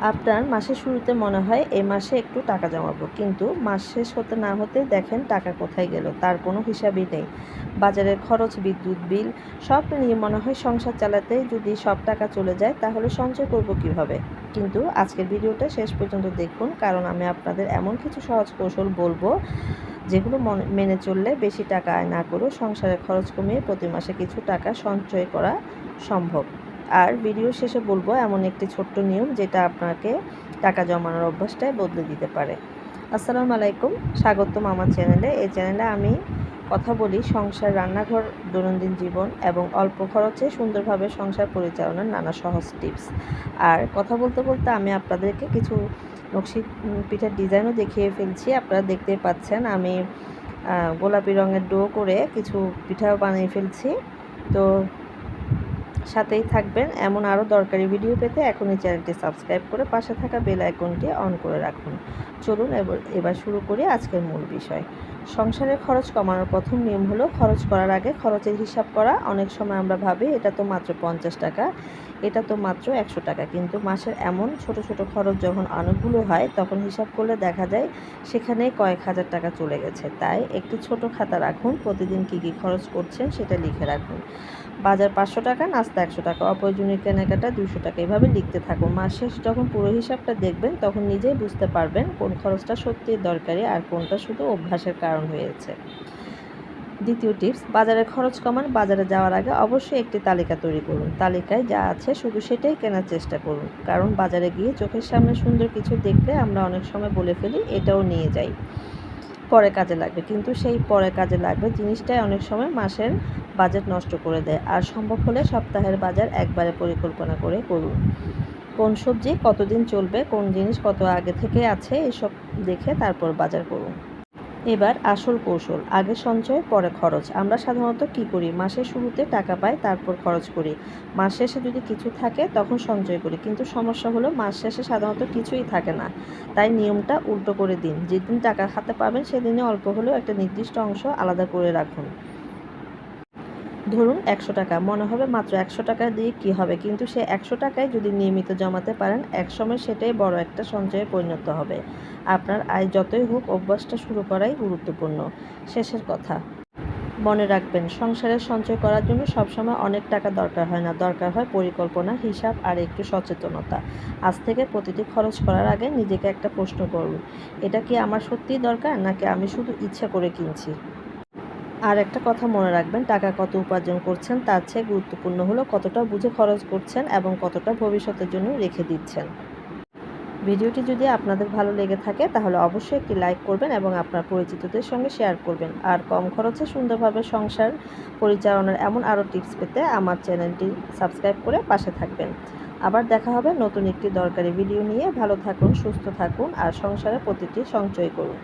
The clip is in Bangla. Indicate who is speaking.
Speaker 1: আপনার মাসের শুরুতে মনে হয় এই মাসে একটু টাকা জমাবো, কিন্তু মাস শেষ হতে না হতে দেখেন টাকা কোথায় গেল তার কোনো হিসাবই নেই। বাজারের খরচ, বিদ্যুৎ বিল সব নিয়ে মনে হয় সংসার চালাতে যদি সব টাকা চলে যায় তাহলে সঞ্চয় করব কিভাবে। কিন্তু আজকের ভিডিওটা শেষ পর্যন্ত দেখুন, কারণ আমি আপনাদের এমন কিছু সহজ কৌশল বলবো যেগুলো মেনে চললে বেশি টাকা আয় না করেও সংসারের খরচ কমিয়ে প্রতি মাসে কিছু টাকা সঞ্চয় করা সম্ভব। আর ভিডিও শেষে বলবো এমন একটি ছোট্ট নিয়ম যেটা আপনাকে টাকা জমানোর অভ্যাসটাই বদলে দিতে পারে। আসসালামু আলাইকুম, স্বাগতম আমার চ্যানেলে। এই চ্যানেলে আমি কথা বলি সংসার, রান্নাঘর, দৈনন্দিন জীবন এবং অল্প খরচে সুন্দরভাবে সংসার পরিচালনার নানা সহজ টিপস। আর কথা বলতে বলতে আমি আপনাদেরকে কিছু নকশি পিঠার ডিজাইনও দেখিয়ে ফেলছি। আপনারা দেখতেই পাচ্ছেন আমি গোলাপি রঙের ডো করে কিছু পিঠাও বানিয়ে ফেলছি। তো সাথেই থাকবেন। এমন আরও দরকারি ভিডিও পেতে এখনই চ্যানেলটি সাবস্ক্রাইব করে পাশে থাকা বেল আইকনটি অন করে রাখুন। চলুন এবার শুরু করি আজকের মূল বিষয়। সংসারের খরচ কমানোর প্রথম নিয়ম হলো খরচ করার আগে খরচের হিসাব করা। অনেক সময় আমরা ভাবি এটা তো মাত্র 50 টাকা, এটা তো মাত্র 100 টাকা, কিন্তু মাসের এমন ছোট ছোট খরচ যখন অনেকগুলো হয় তখন হিসাব করলে দেখা যায় সেখানে কয়েক হাজার টাকা চলে গেছে। তাই একটি ছোট খাতা রাখুন, প্রতিদিন কী কী খরচ করছেন সেটা লিখে রাখুন। বাজার 500 টাকা, নাস্তা 100 টাকা, অপ্রয়োজনীয় কেনাকাটা 200 টাকা, এভাবে লিখতে থাকুন। মাস শেষ যখন পুরো হিসাবটা দেখবেন তখন নিজেই বুঝতে পারবেন কোন খরচটা সত্যিই দরকারি আর কোনটা শুধু অভ্যাসের কারণ হয়েছে। দ্বিতীয় টিপস, বাজারের খরচ কমান। বাজারে যাওয়ার আগে অবশ্যই একটি তালিকা তৈরি করুন। তালিকায় যা আছে শুধু সেটাই কেনার চেষ্টা করুন, কারণ বাজারে গিয়ে চোখের সামনে সুন্দর কিছু দেখলে আমরা অনেক সময় বলে ফেলি এটাও নিয়ে যাই, পরে কাজে লাগবে। কিন্তু সেই পরে কাজে লাগবে জিনিসটাই অনেক সময় মাসের বাজেট নষ্ট করে দেয়। আর সম্ভব হলে সপ্তাহের বাজার একবারে পরিকল্পনা করে করুন। কোন সবজি কতদিন চলবে, কোন জিনিস কত আগে থেকে আছে, এসব দেখে তারপর বাজার করুন। এবার আসল কৌশল, আগে সঞ্চয় পরে খরচ। আমরা সাধারণত কী করি, মাসের শুরুতে টাকা পাই তারপর খরচ করি, মাস শেষে যদি কিছু থাকে তখন সঞ্চয় করি। কিন্তু সমস্যা হলো মাস শেষে সাধারণত কিছুই থাকে না। তাই নিয়মটা উল্টো করে দিন। যেদিন টাকা হাতে পাবেন সেদিনে অল্প হলেও একটা নির্দিষ্ট অংশ আলাদা করে রাখুন। ধরুন 100 টাকা, মনে হবে মাত্র 100 টাকা দিয়ে কী হবে, কিন্তু সে 100 টাকায় যদি নিয়মিত জমাতে পারেন একসময় সেটাই বড় একটা সঞ্চয়ে পরিণত হবে। আপনার আয় যতই হোক অভ্যাসটা শুরু করাই গুরুত্বপূর্ণ। শেষের কথা, মনে রাখবেন সংসারের সঞ্চয় করার জন্য সবসময় অনেক টাকা দরকার হয় না, দরকার হয় পরিকল্পনা, হিসাব আর একটু সচেতনতা। আজ থেকে প্রতিটি খরচ করার আগে নিজেকে একটা প্রশ্ন করুন, এটা কি আমার সত্যিই দরকার নাকি আমি শুধু ইচ্ছা করে কিনছি। আর একটা কথা মনে রাখবেন, টাকা কত উপার্জন করছেন তার চেয়ে গুরুত্বপূর্ণ হলো কতটা বুঝে খরচ করছেন এবং কতটা ভবিষ্যতের জন্য রেখে দিচ্ছেন। ভিডিওটি যদি আপনাদের ভালো লেগে থাকে তাহলে অবশ্যই একটি লাইক করবেন এবং আপনার পরিচিতদের সঙ্গে শেয়ার করবেন। আর কম খরচে সুন্দরভাবে সংসার পরিচালনার এমন আরও টিপস পেতে আমার চ্যানেলটি সাবস্ক্রাইব করে পাশে থাকবেন। আবার দেখা হবে নতুন একটি দরকারি ভিডিও নিয়ে। ভালো থাকুন, সুস্থ থাকুন আর সংসারে প্রতিটি সঞ্চয় করুন।